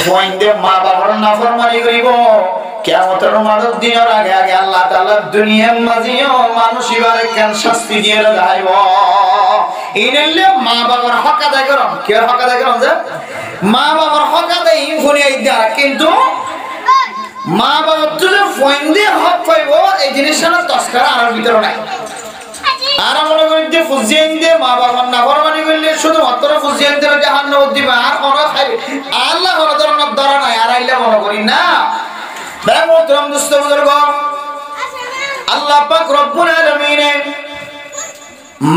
ফইন্দে মা বাবার নাফরমানি করিব কিয়ামতের মাঠের দিনের আগে আগে আল্লাহ তাআলা দুনিয়ার মাঝেও মানুষ ইবারে কেন শাস্তি দিয়ে দেখাইব। ইনলে মা বাবার হক আদায় করুন, কে হক আদায় করুন? যে মা বাবার হক আদায় ইনফুনিয়া ইদারা, কিন্তু মা বাবার যদি ফইন্দে হক পাইব এই জিনিসটা না তস্করা আর ভিতরে নাই। আর মনে করি যে ফুজিয়েন দিয়ে মা বাবার নাফরমানি করলে শুধুমাত্র ফুজিয়েন দিয়ে জাহান্নামে দিবে, আর কোন খাইবে আল্লাহ কোন ধরনের ধরা নাই। আর আইলে মনে করি না বেমতরম দুস্থ বুজুর্গ, আল্লাহ পাক রব্বুল আলামিন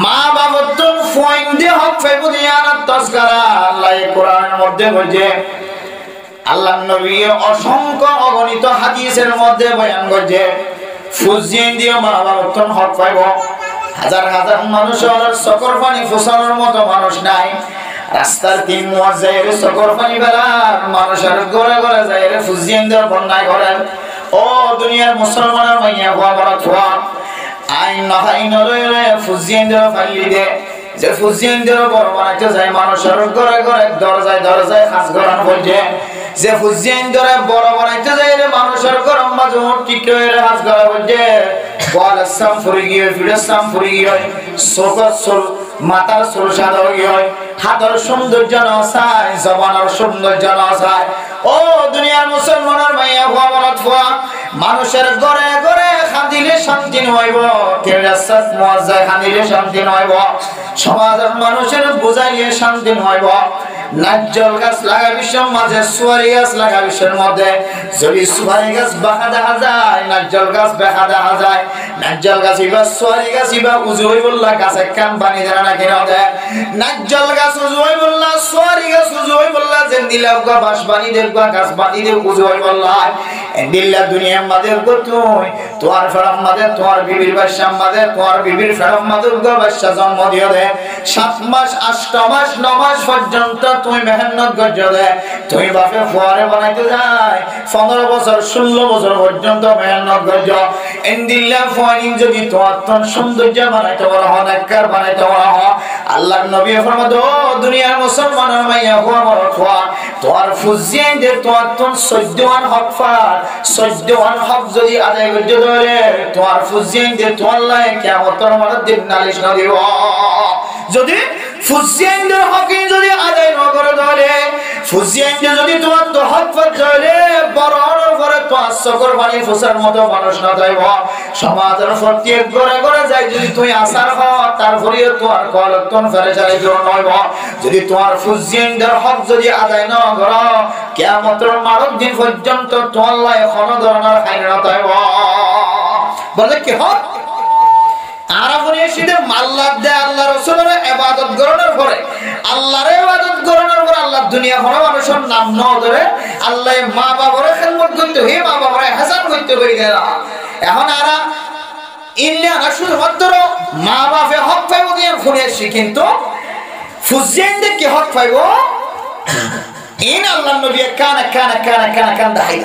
মা বাবার তো ফইন্দে হক পাইব দিয়ানাত তস্করা আল্লাহ কোরআনের মধ্যে বলছে। আল্লাহ নবী অসংখ্য অগণিত হাদিসের মধ্যে বয়ান করছে ফুজিয়েন দিয়ে মা বাবার তো হক পাইব। হাজার হাজার মানুষের চোখের পানি ফোসানোর মতো মানুষ নাই। রাস্তার তিন মুয়াজ্জিনের চোখের পানি বেলার মানুষের ঘরে ঘরে যায় রে ফুজিয়েনদের বন্যায় করেন। ও দুনিয়ার মুসলমানের মাইয়া হওয়া বড় থোয়া আইন নহাই নরে ফুজিয়েনদের ফালি দে যে ফুজিয়েনদের বড় বানাইতে যায় মানুষের ঘরে ঘরে দরজায় দরজায় খাস গরান বলছে যে ফুজিয়েনদের বড় বানাইতে যায় রে মানুষের গরম মাঝে ঠিক করে খাস গরা বলছে। ওয়ালাসাম ফুরি গিয়ে ফিরাসাম ফুরি গিয়ে সোকর সোল মাতার সোল সাদা গিয়ে হাতের সৌন্দর্য নসায় জবানের সৌন্দর্য নসায়। ও দুনিয়ার মুসলমানের মাইয়া হওয়া মনত হওয়া মানুষের ঘরে ঘরে খান্দিলে শান্তি নইব, কেউ রাস্তাত মুয়াজ্জায় খান্দিলে শান্তি নইব, সমাজের মানুষের বুঝাইলে শান্তি নইব। নাজ্জল গাছ লাগা বিশ্বের মাঝে সুয়ারি গাছ লাগা বিশ্বের মধ্যে যদি সুয়ারি গাছ বাঁকা দেখা যায় নাজ্জল গাছ বেকা দেখা যায়। নাজ্জল গাছ ইবা সুয়ারি গাছ ইবা উজু হই বললা গাছে কাম পানি দেয় না কিনা দেয়। নাজ্জল গাছ উজু হই বললা সুয়ারি গাছ উজু হই বললা যে দিলা গা বাস পানি দেয় গা গাছ পানি দেয় উজু হই বললা দিল্লা দুনিয়ার মাঝে গো তুই তোমার ফেরাম মাঝে তোমার বিবির বাচ্চা মাঝে তোমার বিবির ফেরাম মাঝে গো বাচ্চা জন্ম দিয়ে দে 7 মাস 8 মাস 9 মাস পর্যন্ত তুমি মেহনত করছ দে তুমি বাপে ফুয়ারে বানাইতে যায় 15 বছর 16 বছর পর্যন্ত মেহনত করছ। ইনদিল্লাহ ফুয়াইন যদি তোমার তন সৌন্দর্য বানাইতে বলা হয় নেককার বানাইতে বলা হয় আল্লাহর নবী ফরমাদ ও দুনিয়ার মুসলমানের মাইয়া হুয়া মরত হুয়া তোমার ফুজিয়ে দে তোমার তন 14 হক ফার 14 হক যদি আদায় করতে ধরে তোমার ফুজিয়ে দে তোমার লাই কিয়ামতের মাঠে দিন নালিশ না দিব। যদি ফুজিয়েনদের হক যদি আদায় না করে ধরে ফুজিয়েনদের যদি তোমার তো হক ফার ধরে বড়র করে তো আসকর বাণী ফুসার মতো মানুষ না যাইব সমাজের প্রত্যেক ঘরে ঘরে যাই যদি তুই আসার হ তারপরে তোমার কলতন ফেরেশানি দূর নইব। যদি তোমার ফুজিয়েনদের হক যদি আদায় না করো কিয়ামতের মাঠের দিন পর্যন্ত তোমার লাই কোনো ধরনের খাইন না যাইব। বলে কি হক আর আপনি এসে মাল্লাদ দে আল্লাহ রাসূলের ইবাদত করার পরে আল্লাহর ইবাদত করার পরে আল্লাহ দুনিয়া ভরা মানুষের নাম ন ধরে আল্লাহ মা বাবার খেদমত করতে হে মা বাবার ইহসান করতে কই দেনা। এখন আর ইল্লা রাসূল মাত্র মা বাপে হক পাইব দিয়ে ফোনে এসে কিন্তু ফুজিয়েনদের কি হক পাইব ইন আল্লাহ নবী কান দাই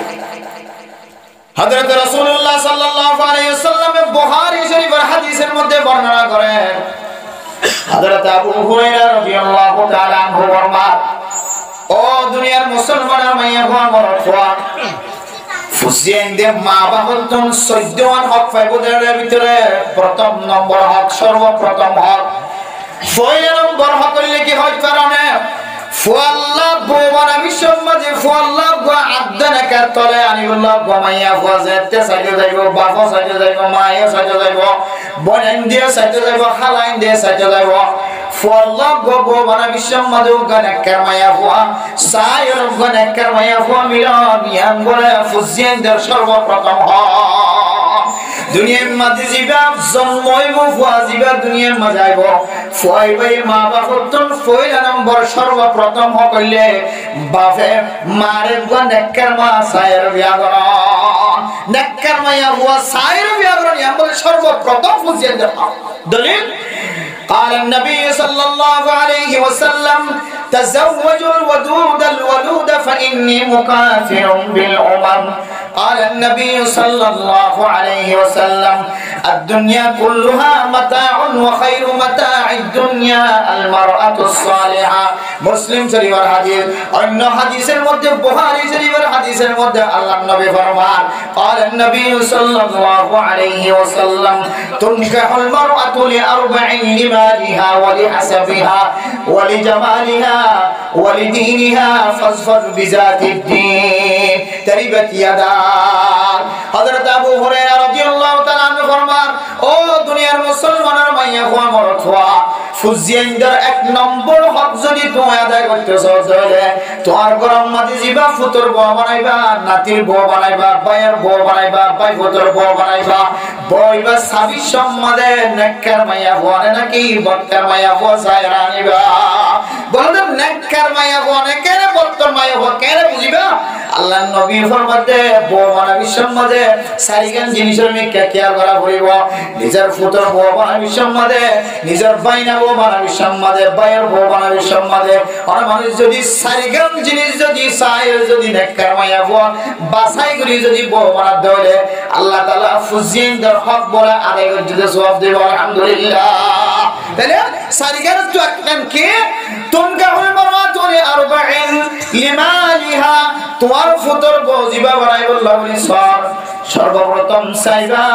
হযরত রাসূলুল্লাহ সাল্লাল্লাহু আলাইহি ওয়াসাল্লাম বুখারী শরীফের হাদিসের মধ্যে বর্ণনা করেন হযরত আবু হুরায়রা রাদিয়াল্লাহু তাআলা আনহু ফরমান ও দুনিয়ার মুসলমানের মাইয়া হওয়া মরফা ফুজিয়েনদের মা বাবার তন 14 হক পাইব এর ভিতরে প্রথম নম্বর হক সর্বপ্রথম হক 6 নম্বর হক হইলে কি হয় কারণে ফুয়াল্লাহ বোবানা বিশ্বমাঝে ফুয়াল্লাহ গো আদনা কা তলে আনিবুল্লাহ গোমাইয়া ফুয়াজেতে সাইতে যাইব বাবা সাইতে যাইব মায়া সাইতে যাইব বনাইন দিয়ে সাইতে যাইব খালাইন দিয়ে সাইতে যাইব ফুয়াল্লাহ গো বোবানা বিশ্বমাঝে গনাকার মায়া ফুয়া সাইর গনাকার মায়া ফুয়া মিলন ইয়ান বলে ফুজিয়েনদের সর্বপ্রথম দুনিয়ার মাঝে জিবা জন্মইব ফুয়া জিবা দুনিয়ার মাঝে আইব ফুয়াই ভাই মা বাপর তন ফয়লা নম্বর সর্বপ্রথম হইলে বাপে মারে গো নেককার মা সায়ের বিয়াগরণ নেককার মায়া ফুয়া সায়ের বিয়াগরণ ইয়াম বলে সর্বপ্রথম ফুজিয়েনদের দলিল قال النبي صلى الله عليه وسلم تزوجوا الودود الولود فإني مكافر بالأمم قال النبي صلى الله عليه وسلم الدنيا كلها متاع وخير متاع الدنيا المرأة الصالحة মুসলিম শরীফের হাদিস অন্য হাদিসের মধ্যে বুখারী শরীফের হাদিসের মধ্যে আল্লাহর নবী ফরমান قال النبي صلى الله عليه وسلم تنكح المرأة لأربع لمالها ولحسبها ولجمالها ولدينها فاظفر بذات الدين تربت يداك হযরত আবু হুরায়রা রাদিয়াল্লাহু তাআলা আনহু ফরমান ও দুনিয়ার মুসলমানের মাইয়া হওয়া মরদ হওয়া ফুজিয়ানদের এক নম্বর হক যদি তুমি আদায় করতেছ তাহলে তোমার গরম মাঝে জিবা ফুতর বউ বানাইবা নাতির বউ বানাইবা ভাইয়ের বউ বানাইবা ভাই ফুতর বউ বানাইবা বইবা সাবি সম্মাদে নেককার মাইয়া হওয়া নাকি বক্কার মাইয়া হওয়া সায়রা নিবা বলেন নেককার মাইয়া হওয়া কেন বক্কার মাইয়া হওয়া কেন বুঝিবা আল্লাহর নবী ফরমাতে বউ বানাবি সম্মাদে সাইগান জিনিসের মিকে খেয়াল করা হইব নিজের ফুতর বউ বানাবি সম্মাদে নিজের বাইনা বউ বানাবি সম্মাদে ভাইয়ের বউ বানাবি সম্মাদে আর মানুষ যদি সাইগান জিনিস যদি সাইর যদি নেককার মাইয়া হওয়া বাছাই করে যদি বউ বানাতে হলে আল্লাহ তাআলা ফুজিনদের হক বলা আদায় করে দিতে সওয়াব দেব আলহামদুলিল্লাহ তাহলে সাইগান তো একদম কি তুনকাহুল মারওয়াতু লিআরবাইন লিমালিহা তোমার ফুতর বউ জিবা বানাই বললাহ বলি সর্বপ্রথম চাইবা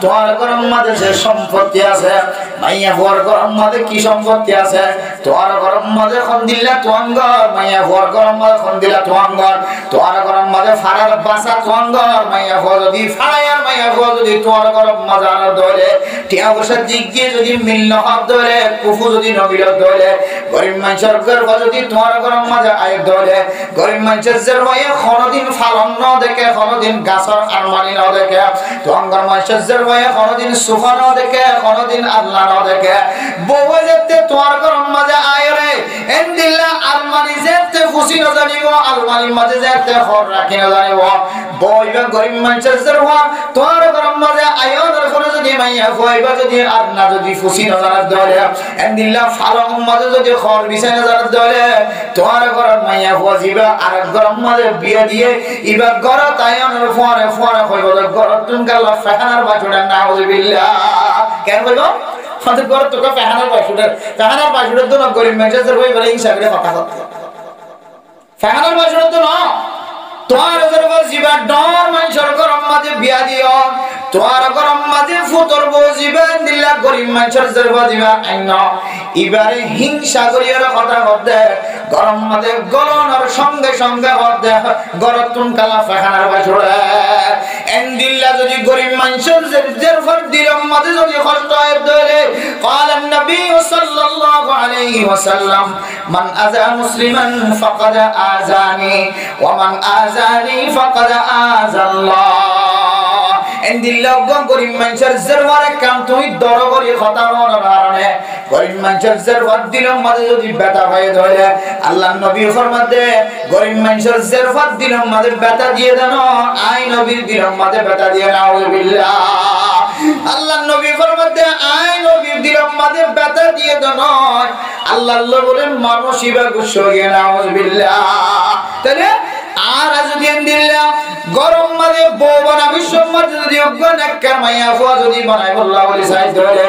তোমার গরম মাঝে যে সম্পত্তি আছে মাইয়া হওয়ার গরম মাঝে কি সম্পত্তি আছে তোমার গরম মাঝে খন দিলা তোয়াঙ্গর মাইয়া হওয়ার গরম মাঝে খন দিলা তোয়াঙ্গর তোমার গরম মাঝে ফাড়ার বাসা তোয়াঙ্গর মাইয়া হওয়া যদি ফাড়াইয়ার মাইয়া হওয়া যদি তোমার গরম মাঝে আনার ধরে টিয়া বসার দিক দিয়ে যদি মিল হক ধরে কুফু যদি নবিল ধরে গরিব মানুষের গর্ব যদি তোমার গরম মাঝে আয় ধরে গরিব মানুষের যে মাইয়া কোনদিন ফালন ন দেখে কোনদিন গাছর আরমানি ন দেখে তোমার মানুষের যে মাইয়া কোনদিন সুফা ন দেখে কোনদিন আল্লাহ ন দেখে বউ যেতে তোমার গরম মাঝে আয় রে এন্দিল্লা আরমানি যেতে খুশি ন জানিব আরমানির মাঝে যেতে খর রাখি ন জানিব বইবা গরিব মানুষের যে তোমার গরম মাঝে আয়নের ফলে যদি মাইয়া বইবা যদি আল্লাহ যদি খুশি ন জানার ধরে এন্দিল্লা ফালন মাঝে যদি খর বিছাই ন জানার ধরে তোমার গরম মাইয়া বজিবা আর গরম মাঝে বিয়ে দিয়ে ইবা গর তায়নের ফরে ফরে কইব গর তুনকালা ফাহানার বাজুড়া নাউযুবিল্লাহ কেন কইব ফাতে গর তো ফাহানার বাজুড়া তো না গরিব মেজাজের হই বলে হিসাব করে কথা কথা ফাহানার বাজুড়া তো না তোমার জরব জিবা ডর মানুষের গরম মাঝে বিয়া দিও তোমার গরম মাঝে ফুতর বজিবা দিলা গরিব মানুষের জরব দিবা আইন এবারে হিংসা করিয়ার কথা বলতে গরম মাঝে গলনের সঙ্গে সঙ্গে বলতে গরতুন কালা ফাখানার বাছুড়ে এন্দিল্লা যদি গরিব মানুষের জরফর দিলম মাঝে যদি কষ্ট হয় ধরে قال النبي صلى الله عليه وسلم من اذى مسلما فقد اذاني ومن اذاني فقد اذى الله এন্দিল্লা গরিব মানুষের জরফর কাম তুমি দরগরি কথা বলার কারণে গরিব মানুষের জরফর দিলম মাঝে যদি ব্যথা হয়ে ধরে আল্লাহর নবী ফরমাতে গরিব মানুষের জরফর দিলম মাঝে ব্যথা দিয়ে দেন আই নবীর দিলম মাঝে ব্যথা দিয়ে নাউযুবিল্লাহ আল্লাহর নবী ফরমাতে আই নবীর দিলম মাঝে ব্যথা দিয়ে দেন আল্লাহ বলেন মানুষইবা গুছো গিয়ে নাউযুবিল্লাহ তাহলে আর যদি এন্দিল্লা গরম মাঝে বউ বানাবি সম্মাদ যদি অজ্ঞান একখান মাইয়া ফুয়া যদি বানাই বললা বলি চাই ধরে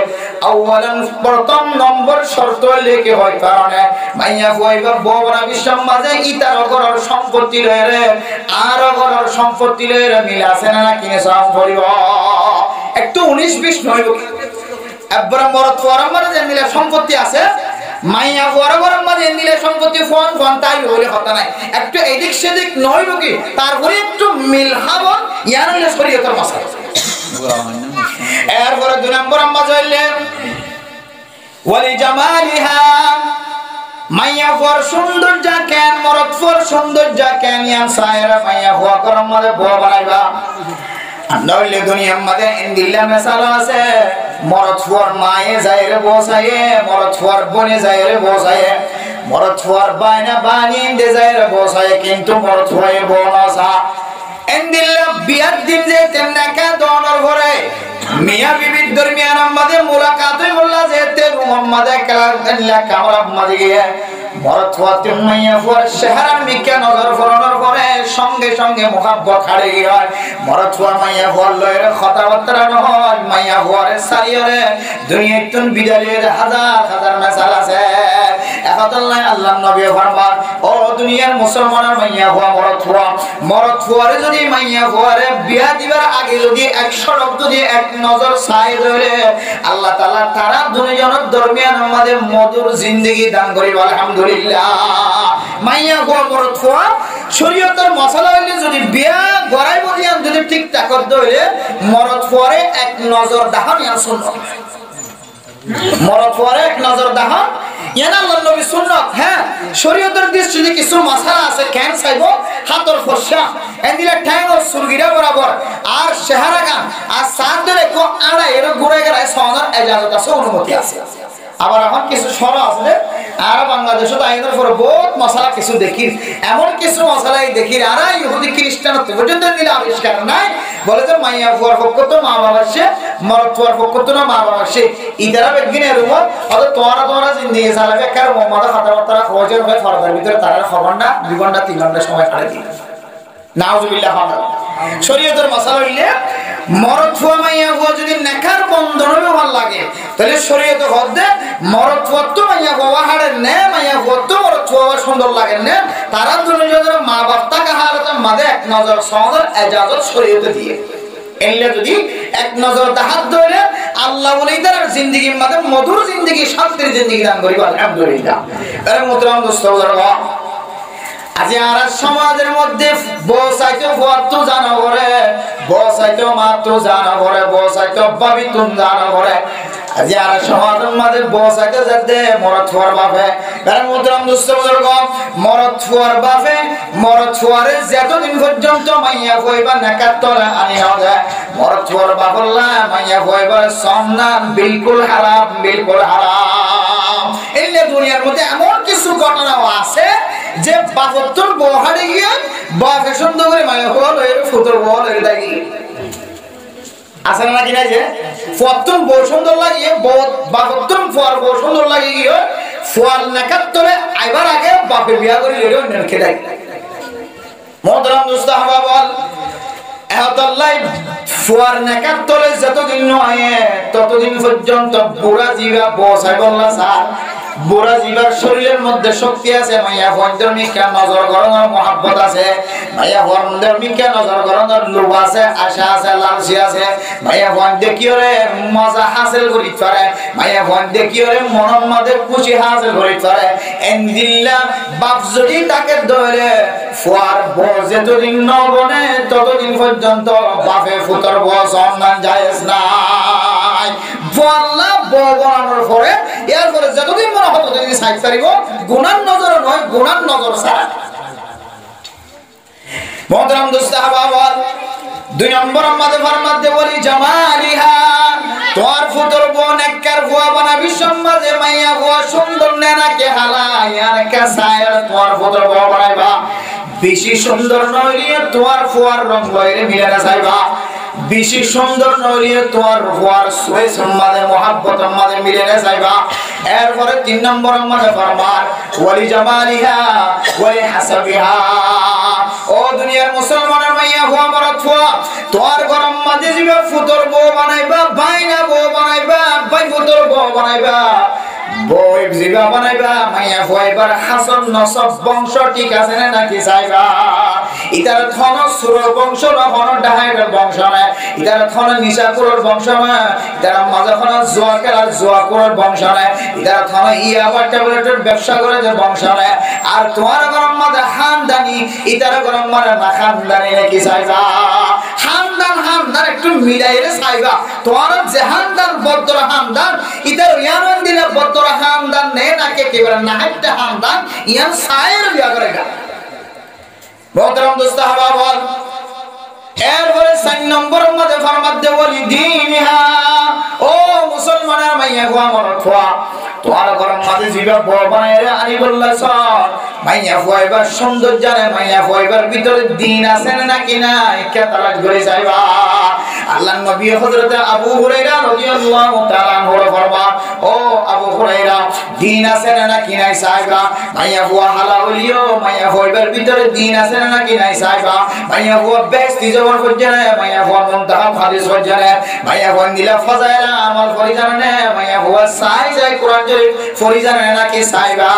আউয়ালান প্রথম নম্বর শর্ত লেখে হয় কারণে মাইয়া ফুয়া এবার বউ বানাবি সম্মাদে ইতার ঘরের সম্পত্তি লয়ে আর ঘরের সম্পত্তি লয়ে মিল আছে না কিনে সাম করিব একটু 19-20 নইব একবার মরদ ফুয়ার মাঝে মিলে সম্পত্তি আছে মাইয়া বরাবর মাঝে নিলে সম্পত্তি ফোন ফোন তাই হলে কথা নাই একটু এদিক সেদিক নয় কি তারপরে একটু মিল হাবন ইয়ানলে শরীয়তের মাসালা এরপরে দুই নম্বর আম্মা হইলে ওয়ালি জামালিহা মাইয়া ফর সৌন্দর্য কেন মরদ ফর সৌন্দর্য কেন ইয়ান সায়রা মাইয়া হওয়া করম মাঝে বউ বানাইবা নইলে দুনিয়ার মধ্যে ইন্দিল্লা মেসালা আছে মরদ ফুয়ার মায়ে যায় রে বসায়ে মরদ ফুয়ার বনে যায় রে বসায়ে মরদ ফুয়ার বাইনা বানিয়ে দে যায় রে বসায়ে কিন্তু মরদ ফুয়ায়ে বনসা ইন্দিল্লা বিয়ার দিন যে তেমনা কা দনর ঘরে মিয়া বিবির দরমিয়ান আমাদের মুলাকাত হই বললা যে তে মুহাম্মদে কামরা মাদিয়ে মরত হতে মাইয়া ফুয়ার শহরান মিকা নজর ফরনোর পরে সঙ্গে সঙ্গে মুহাব্বত হারে হয় মরত ফুয়া মাইয়া ফুয়ার লয়ের কথাবার্তা নহয় মাইয়া ফুয়ারে সারিয়রে দুনিয়াতুন বিদালের হাজার হাজার মেসাল আছে একাদাল্লাহ আল্লাহ নবী ফরমান ও দুনিয়ার মুসলমানের মাইয়া ফুয়া মরত ফুয়ারে যদি মাইয়া ফুয়ারে বিয়া দিবার আগে যদি 100 লোক যদি এক নজর চাই ধরে আল্লাহ তাআলা তারা দুইজনের দরমিয়ান আমাদের মধুর জিন্দেগি দান করিব আলহামদুলিল্লাহ মাইয়া ফুয়া মরত ফুয়া শরীয়তের মশলা হইলে যদি বিয়া গড়াইব দিয়ান যদি ঠিক তাকত ধরে মরত ফুয়ারে এক নজর দাহান ইয়া সুন্নাত মরত ফুয়ারে এক নজর দাহান ইয়ানা আল্লাহর নবী সুন্নাত হ্যাঁ শরীয়তের দৃষ্টিতে কিছু মশলা আছে কেন চাইবো হাতর ফসা এন্দিলা ঠ্যাং ও সুরগিরা বরাবর আর চেহারা গান আর সাদরে কো আড়া এর ঘুরে গেলে সওয়ার ইজাজত আছে অনুমতি আছে আবার এখন কিছু সরা আছে আর বাংলাদেশে তাইদের পরে বহুত মশলা কিছু দেখি এমন কিছু মশলাই দেখি আর ইহুদি খ্রিস্টান পর্যন্ত দিলে আবিষ্কার নাই বলে যে মাইয়া ফুয়ার পক্ষ তো মা বাবা সে মরদ ফুয়ার পক্ষ তো না মা বাবা সে ইদারা বেগিনের রুম অত তোরা জিন্দেগি চালাবে কার মোহাম্মদ কথাবার্তা খোঁজের হয়ে ফরদার ভিতরে তারা খবর না 2 ঘন্টা 3 ঘন্টা সময় কাটে দিই নাউজুবিল্লাহ শরীয়তের মশলা হইলে মরদ ফুয়া মাইয়া ফুয়া যদি নেকার বন্ধন ভাল লাগে তাহলে শরীয়তে হদ্দে মরদ ফুয়া তো মাইয়া ফুয়া হাড়ে নে মাইয়া ফুয়া তো মরদ ফুয়া সুন্দর লাগে নে তারা দুজনের মা বাপ তাকে হারাতে মাঝে এক নজর সওয়ার ইজাজত শরীয়তে দিয়ে এলে যদি এক নজর তাহাত ধরে আল্লাহ বলেই তার জিন্দেগির মধ্যে মধুর জিন্দেগি শান্তির জিন্দেগি দান করিব আলহামদুলিল্লাহ আরে মুহতারাম দোস্ত বুজুর্গ আজি আর সমাজের মধ্যে বসাইতো ফটো জানা করে বসাইতো মাতো জানা করে বসাইতো বাবি তুম জানা করে আজি আর সমাজের মধ্যে বসাইতো যাতে মরদ ফুয়ার বাপে কারণ মুহতারাম দোস্ত বুজুর্গ মরদ ফুয়ার বাপে মরদ ফুয়ারে যতদিন পর্যন্ত মাইয়া কইবা নাকাত তোরা আনি হবে মরদ ফুয়ার বাপল্লা মাইয়া কইবা সম্মান বিলকুল হারাম এই দুনিয়ার মধ্যে এমন কিছু ঘটনা আছে যে বাপত্তর বহারে গিয়ে বাপে সুন্দর করে মায়া হল এর ফুতর বল এর দাগি আছে না কি না যে ফত্তর বউ সুন্দর লাগিয়ে বাপত্তর ফুয়ার বউ সুন্দর লাগিয়ে গিয়ে ফুয়ার নাকাত তোলে আইবার আগে বাপে বিয়া করে লেরে অন্যের খেলাই মুহতারাম দোস্ত আহবাব এহতাল্লাহ ফুয়ার নাকাত তোলে যতদিন নয় ততদিন পর্যন্ত বুড়া জিবা বসাই বললা স্যার বুড়া জিবার শরীরের মধ্যে শক্তি আছে মাইয়া ফন্দের মিকা নজর করানোর মহব্বত আছে মাইয়া ফন্দের মিকা নজর করানোর লোভ আছে আশা আছে লালসি আছে মাইয়া ফন্দে কি করে মজা হাসিল করিতে পারে মাইয়া ফন্দে কি করে মনের মধ্যে খুশি হাসিল করিতে পারে এন্দিল্লা বাপ যদি তাকে ধরে ফুয়ার বউ যতদিন ন বনে ততদিন পর্যন্ত বাপে ফুতর বউ সন্ধান জায়েজ নাই আল্লাহ বউ বানানোর পরে এরপরে যতদিন মনে হবে ততদিন সাইড পারিব গুনার নজর নয় গুনার নজর ছাড়া মুহতারাম দোস্ত আহবাব 2 নম্বর আমাদের ফরমাতে বলি জামালিহা তোর ফুতর বোন এককার ফুয়া বানাবি সমাজে মাইয়া ফুয়া সুন্দর নেনাকে হালাই আর কাসায় তোর ফুতর বউ বানাইবা বেশি সুন্দর নইলে তোর ফুয়ার রং লইরে মিলে না যাইবা বেশি সুন্দর নইলে তোর ফুয়ার সুয়ে সম্মানে মহব্বত আমাদের মিলে না যাইবা এরপরে 3 নম্বর আমাদের ফরমান ওয়ালি জামালিহা ওয়ালি হাসাবিহা ও দুনিয়ার মুসলমানের মাইয়া ফুয়া মরদ ফুয়া তোর গরম মাঝে জিবা ফুতর বউ বানাইবা বাইনা বউ বানাইবা বাই ফুতর বউ বানাইবা বই জিবা বানাইবা মাইয়া ফুয়াইবার হাসান নসব বংশ ঠিক আছে না নাকি চাইবা ইতার থন সুর বংশ না হন ডাহাইর বংশ না ইতার থন নিশাকুরের বংশ না ইতার মাঝখানে জোয়াকুরের বংশ না ইতার থন ইয়াবা ট্যাবলেটের ব্যবসা করে যে বংশ না আর তোমার গরম মাঝে খানদানি ইতার গরম মাঝে না খানদানি নাকি চাইবা হামদান একটু মিলাইরে চাইবা তোমার জাহানদান বদর হামদান ইতার ইয়ানন দিলে বদর হামদান নে নাকি কেবল নাহাইতে হামদান ইয়ান সায়ের বিয়া করে গা মুহতারাম দোস্ত আহবাব এরপরে 4 নম্বর মধ্যে ফরমাতে বলি দিনহা ও মুসলমানের মাইয়া গো আমার ফুয়া তোর গরম মাঝে জিবা বউ বানাইরে আনি বললা সর মাইয়া ফুয়াইবার সৌন্দর্য জানে মাইয়া ফুয়াইবার ভিতরে দিন আছে নাকি নাই কে তালাশ করে যাইবা আল্লাহর নবী হযরত আবু হুরায়রা রাদিয়াল্লাহু তাআলা আনহু ফরমান ও আবু হুরায়রা দিন আছে না কি নাই সাহেবা মাইয়া হুয়া হালাউলিও মাইয়া হইবার ভিতরে দিন আছে না কি নাই সাহেবা মাইয়া হুয়া বেস্তি জবর ফজরে মাইয়া হুয়া মুনতাহা হাদিস ফজরে মাইয়া হুয়া নিলা ফজাইলা আমল ফরিজানে মাইয়া হুয়া সাই যায় কোরআন শরীফ ফরিজানে না কি সাহেবা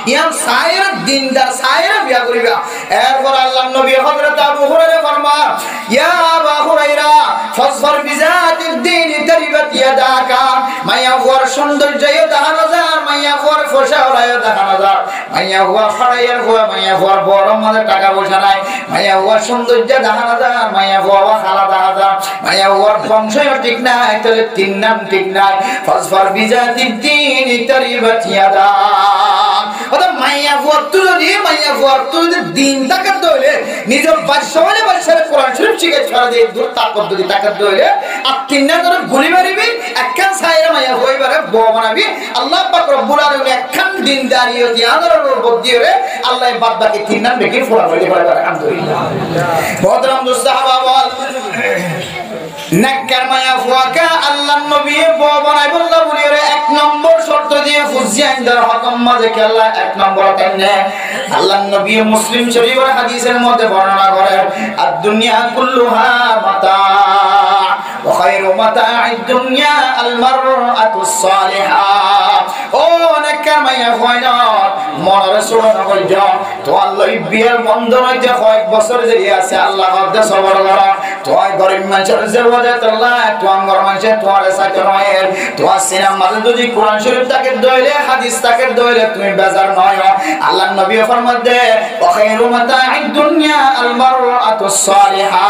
ইয়াম সাইরা দিনদার সাইরা বিয়া করিবা এরপর আল্লাহর নবী হযরত আবু হুরায়রা ফরমান ইয়া আবু হুরায়রা ফসফর বিজাতিদ দ্বীন তারিবাত ইয়াদাকা মাইয়া হুয়ার সৌন্দর্য দেখানো যায় মাইয়া হুয়ার ফসাওরায় দেখানো যায় মাইয়া হুয়া ফাড়াইয়ার হুয়া মাইয়া হুয়ার বড় মাঝে টাকা পয়সা নাই মাইয়া হুয়ার সৌন্দর্য দেখানো যায় মাইয়া হুয়া খালা দেখা যায় মাইয়া হুয়ার বংশই ঠিক নাই তাহলে তিন নাম ঠিক নাই ফসফর বিজাতিদ দ্বীন তারিবাত ইয়াদা ওটা মাইয়া হুয়ার তুলনি মাইয়া হুয়ার তুলনি দিন তাকাত হইলে নিজের বাদশাহলে বাদশার কোরআন শরীফ শিখে ছড়া দিয়ে দূর তাক পদ্ধতি তাকাত হইলে আর তিন নাম ধরে গুলি মারিবি একখান সাইরা মাইয়া হইবারে বউ বানাবি আল্লাহ পাক রব্বুল আলামিন একখান দিন দাঁড়িয়ে দিয়ে আদরের উপর দিয়ে রে আল্লাহ বাদ বাকি তিন নাম বেকি ফোড়া হইতে পারে আলহামদুলিল্লাহ মুহতারাম দোস্ত সাহাবা বল নাক্কার মায়া ফুয়াকা আল্লাহর নবী বউ বানাই বললা বলি রে এক নম্বর শর্ত দিয়ে ফুজিয়ান দর হুকুম মাঝে কে আল্লাহ এক নম্বর কেনে আল্লাহর নবী মুসলিম শরীফের হাদিসের মধ্যে বর্ণনা করেন আদ দুনিয়া কুল্লুহা মাতা ওয়া খায়রু মাতা'আদ দুনিয়া আল মারআতুস সালিহা ও নাক্কার মায়া ফুয়ানা মনের সুরন কইজ তো আল্লাহ বিয়ের বন্ধন হইতে কয়েক বছর ধরে আছে আল্লাহ কদে সবর করা তো গরিব মানুষের জেওয়াজে আল্লাহ তো আঙ্গর মানুষের তোরে সাথে নয় তো সিনেমা মাঝে যদি কোরআন শরীফ তাকে দইলে হাদিস তাকে দইলে তুমি বেজার নয় আল্লাহর নবী ফরমান দে ওয়া খায়রু মাতা'আদ দুনিয়া আল মারআতুস সালিহা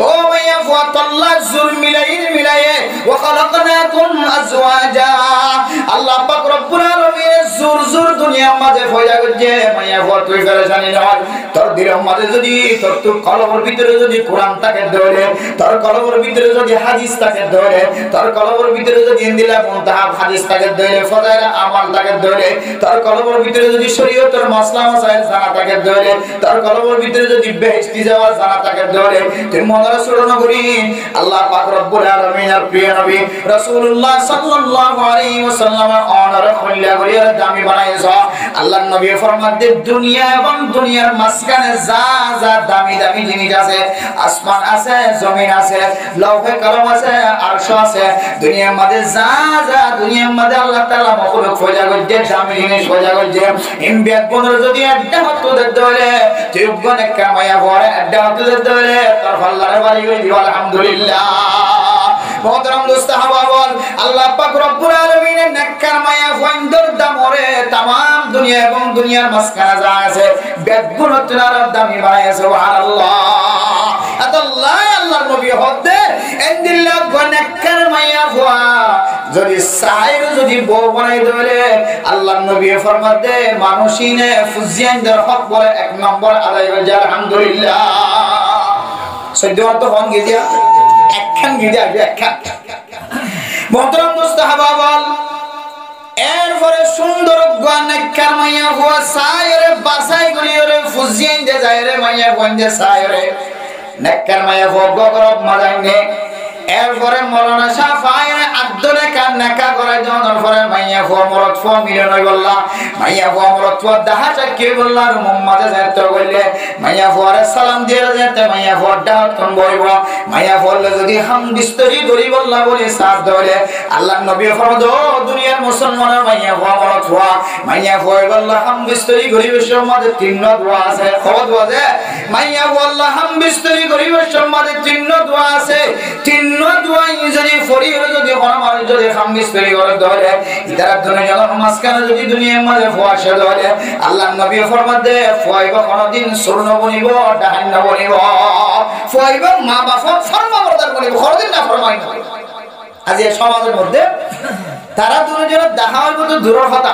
ও মাইয়া ফাতাল্লাহ জুল মিলায়ে ওয়া খালাকনাকুম আজওয়াজা আল্লাহ পাক রব্বুল আলামিন জুর দুনিয়ার মাঝে ফয়দা করছে মাইয়া ফাত তুই পেরেশানি নয় তোর দিলের মাঝে যদি তোর কলমের ভিতরে যদি কোরআন তাকে ধরে তোর কলমের ভিতরে যদি হাদিস তাকে ধরে তোর কলমের ভিতরে যদি ইনদিলা মুনতাহা হাদিস তাকে ধরে ফজাইলা আমাল তাকে ধরে তোর কলমের ভিতরে যদি শরীয়তের মাসলা মাসাইল জানা তাকে ধরে তোর কলমের ভিতরে যদি বেহেশতি যাওয়া জানা তাকে ধরে তুই মনের সুরন করি আল্লাহ পাক রব্বুল আলামিনের প্রিয় নবী রাসূলুল্লাহ সাল্লাল্লাহু আলাইহি ওয়াসাল্লাম অনার খলিলা করিয়া দামি বানাইছ আল্লাহর নবী ফরমান দে দুনিয়া এবং দুনিয়ার মাঝখানে যা যা দামি দামি জিনিস আছে আসমান আছে জমিন আছে লৌহে কলম আছে আরশ আছে দুনিয়ার মধ্যে যা যা দুনিয়ার মধ্যে আল্লাহ তাআলা মখলুক পয়দা করছে দামি জিনিস পয়দা করছে ইনবিয়াত বন্ধুর যদি আড্ডা হতো দলে তুইগনে কামায়া পড়ে আড্ডা হতো দলে তার আল্লাহর বাড়ি হই দিও আলহামদুলিল্লাহ মুহতারাম দোস্ত হাওয়া বল আল্লাহ পাক রব্বুল আলামিনের নেককার মায়া ফন্দর দামরে तमाम দুনিয়া এবং দুনিয়ার মাঝখানে যা আছে বেদগুণতনার দামি বানায় সুবহানাল্লাহ আল্লাহ আল্লাহর নবী হদে এন্দিল্লাহ গনেককার মায়া ফুয়া যদি সাইর যদি বউ বানাই দেলে আল্লাহর নবী ফরমান দে মানুষিনে ফুজিয়ানদের হক বলে এক নম্বর আদায় করে আলহামদুলিল্লাহ সৈয়দ তো হন গিয়া একখান গিয়া একখান মুহতারাম দোস্ত হাবা বল এরপরে সুন্দর গনেককার মায়া ফুয়া সাইরে বাসাই গলিরে ফুজিয়ান দে যায়রে মায়া গন্দে সাইরে নেককার মায়া ফুয়া গগরব মাজাইনে এরপরে মরনা সাফায়ে আদলে কান নাকা করে জনর পরে মাইয়া ফুয়া মরত ফুয়া মিলন হই বললা মাইয়া ফুয়া মরত ফুয়া দাহা চাকি বললা মুহাম্মদ যাইতো বললে মাইয়া ফুয়ারে সালাম দিয়ে যেতে মাইয়া ফুয়া দাওয়াত কোন বইব মাইয়া ফুয়া যদি হাম বিস্তরি করি বললা বলে সাথ ধরে আল্লাহর নবী ফরমাদ দুনিয়ার মুসলমানের মাইয়া ফুয়া মরত ফুয়া মাইয়া ফুয়া বললা হাম বিস্তরি গরিবের সমাজে তিন দোয়া আছে খবর দোয়া আছে মাইয়া বললা হাম বিস্তরি গরিবের সমাজে তিন দোয়া আছে তিন দুয়াই যদি ফরি হলো যদি আমার যদি খামিস তৈরি করে ধরে ইদারা দুনিয়া মাসখানে যদি দুনিয়ার মাঝে ফুয়াশা ধরে আল্লাহর নবী ফরমান দে ফুয়াইবা কোনদিন স্বর্ণ বনিব ডাহান্ন বনিব ফুয়াইবা মা বাবা ফরমা বর্দার বনিব কোনদিন না ফরমাই না আজ এই সমাজের মধ্যে তারা দুজন দেখা হইব তো দূরের কথা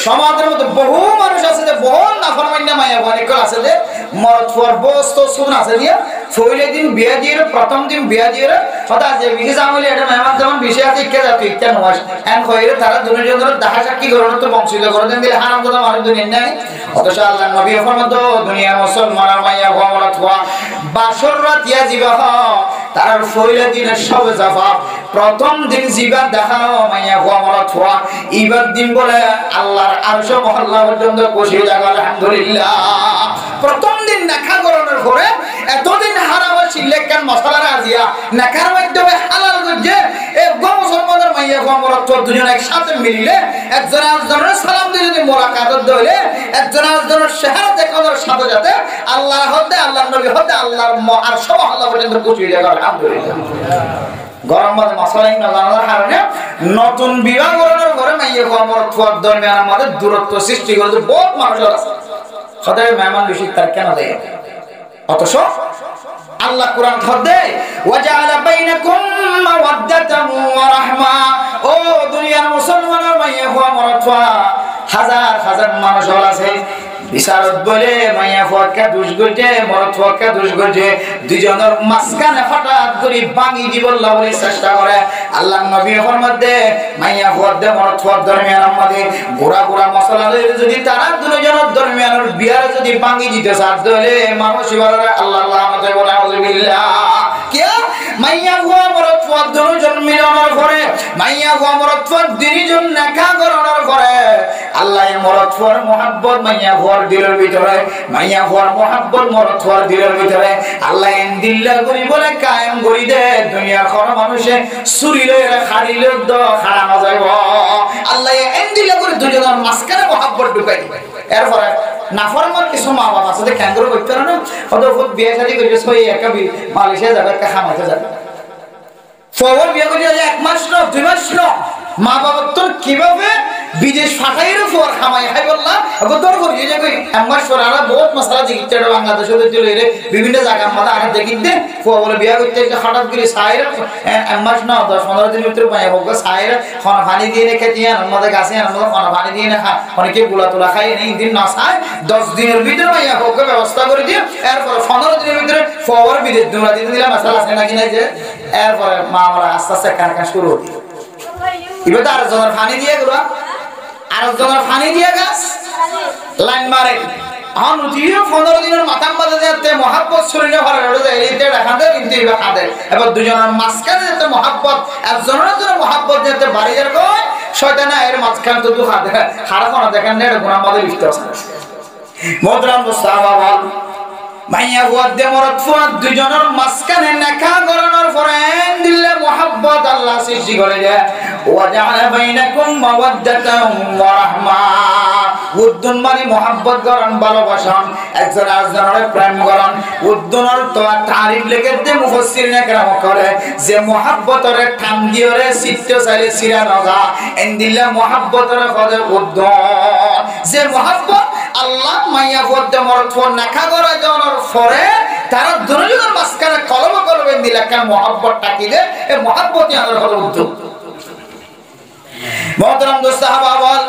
সমাজের মধ্যে বহু মানুষ আছে যে বহু নাফরমান্য মায়া অনেক আছে যে মরদ ফুয়ার বস্ত সুন আছে দিয়া ফইলে দিন বিয়া দিয়ে প্রথম দিন বিয়া দিয়ে কথা যে বিশেষ আমলে এটা মেহমান যেমন বিষয় আছে ইচ্ছা যাতে ইচ্ছা নয় এন কইরে তারা দুজন দেখা সাক্ষী করোনা তো বংশীয় করে দেন দিলে হারাম কথা মানুষ দুনিয়া নাই অথচ আল্লাহ নবী ফরমান তো দুনিয়ার মুসলমানের মায়া মরদ ফুয়া বাসর রাত ইয়া জিবা তার ফইলা দিনের সবে জবাব প্রথম দিন জিবার দেখানো মাইয়া গো মরত হওয়া ইবার দিন বলে আল্লাহর আরশ মহল্লা পর্যন্ত বসে যাবে আলহামদুলিল্লাহ। প্রথম দিন দেখা করানোর পরে এতদিন হারাম ছিল কেন মশলা রাজিয়া নাকার মাধ্যমে হালাল করছে এই গো মুসলমানের মাইয়া গো মরত দুজন একসাথে মিলিলে একজন আরেকজনের সালাম দিয়ে যদি মোলাকাত হইলে একজন আরেকজনের চেহারা দেখানোর সাথে সাথে আল্লাহ হতে আল্লাহর নবী হতে আল্লাহর আরশ মহল্লা পর্যন্ত পৌঁছে যাবে আলহামদুলিল্লাহ। গরম বাদে মশলা না জানার কারণে নতুন বিবাহ করানোর পরে মাইয়া গো মরত দরমিয়ান আমাদের দূরত্ব সৃষ্টি করেছে বহুত মানুষ আছে সদাই মেহমান বেশি তার কেন দেয় অথচ আল্লাহ কোরআন খোদে ওয়াজাআলা বাইনাকুম মাওয়াদ্দাতাম ওয়া রাহমা। ও দুনিয়ার মুসলমানের মাইয়া গো মরত হাজার হাজার মানুষ আছে বিচারত বলে মাইয়া ফুয়াকে দুষ করছে মরত ফুয়াকে দুষ করছে দুজনের মাঝখানে হঠাৎ করে ভাঙি দিব বলে চেষ্টা করে আল্লাহ নবী মধ্যে মাইয়া ফুয়ার দে মরত ফুয়ার দরমিয়ানের মধ্যে গোড়া গোড়া মশলা যদি তারা দুজনের দরমিয়ানের বিয়ার যদি ভাঙি দিতে সাধ্য হলে মানুষ আল্লাহ আমাদের বলে আউযুবিল্লাহ কে মাইয়া ফুয়া মরত ফুয়ার দুজন মিলনের পরে মাইয়া ফুয়া মরত ফুয়ার দুজন নেকা করানোর পরে আল্লাহ মরত ফুয়ার মুহাব্বত মাইয়া ফুয়ার দিলের ভিতরে মাইয়া ফুয়ার মুহাব্বত মরত ফুয়ার দিলের ভিতরে আল্লাহ এন দিল্লা করি বলে কায়েম করি দে দুনিয়ার কোন মানুষে চুরি লইরা খাড়ি লই দ খাড়া না যাইব আল্লাহ এন দিল্লা করে দুজনের মাঝখানে মুহাব্বত ঢুকাই দিবে। এরপরে নাফরমান কিছু মা বাবা আছে কেন্দ্র করতে পারে না ওদের খুব বিয়ে শাদী করেছে সই একা মালয়েশিয়া যাবে একা খামাইতে যাবে ফরওয়ার্ড বিয়ে করে এক মাস না 2 মাস না মা বাবা তোর কিভাবে বিদেশ ফাটাইর ফর খামাই খাই বললা আগে তোর করি যে কই আমার সরারা বহুত মশলা জিতে বাংলাদেশে দিলে রে বিভিন্ন জায়গা মাথা আর দেখিতে ফর বলে বিয়া করতে হঠাৎ করে সাইরা এক মাস না 10-15 দিনের ভিতরে পায় হোক সাইরা খানা পানি দিয়ে রেখে দিয়ে আমাদের গাছে আমাদের খানা পানি দিয়ে না অনেকে গুলা তোলা খাই নেই দিন না খায় 10 দিনের ভিতরে পাইয়া হোক ব্যবস্থা করে দিয়ে এরপর 15 দিনের ভিতরে ফর বিদেশ দৌড়া দিয়ে দিলাম মশলা আছে নাকি না যে এরপর মা আমরা আস্তে আস্তে কারখানা শুরু হই এবার আর জনের পানি দিয়ে গুলা আর জনের পানি দিয়ে গাছ লাইন মারে হন উঠিও 15 দিনের মাথাম বাজে যেতে মহাব্বত শরীরে ভরে রয়ে যায় এইতে রাখাতে কিন্তু এবার খাদের এবার দুজনের মাঝখানে যেতে মহাব্বত একজনের জন্য মহাব্বত যেতে বাড়ির কই শয়তানা এর মাঝখানে তো দুঃখ দেখে খারাপ না দেখেন না গুনাহ আমাদের লিখতে আছে মোদরাম মুস্তাফা মাইয়া ওয়াদে মরত ফুয়াদ দুজনের মাঝখানে নেকা করানোর পরে দিলে মুহাব্বত আল্লাহ সৃষ্টি করে দেয় ওয়াজআলা বাইনাকুম মাওয়াদ্দাতাম ওয়া রাহমা উদ্দুন মানে মুহাব্বত করেন ভালোবাসন একজন আরেকজনের প্রেম করেন উদ্দুনের তো তারিফ লিখতে মুফাসসিরিনে কেরাম করে যে মুহাব্বতের ঠাম দিওরে চিত্ত চাইলে সিরা নজা এন্দিল্লা মুহাব্বতের কদর উদ্দুন যে মুহাব্বত আল্লাহ মাইয়া ওয়াদে মরত ফুয়াদ নেকা করা জনের পরে তারা দুজনের মাঝখানে কলম করবেন দিলা কেন মুহাব্বতটা কি এই মুহাব্বতই আমার হলো উদ্যোগ। মুহতারাম দোস্ত সাহাবা বল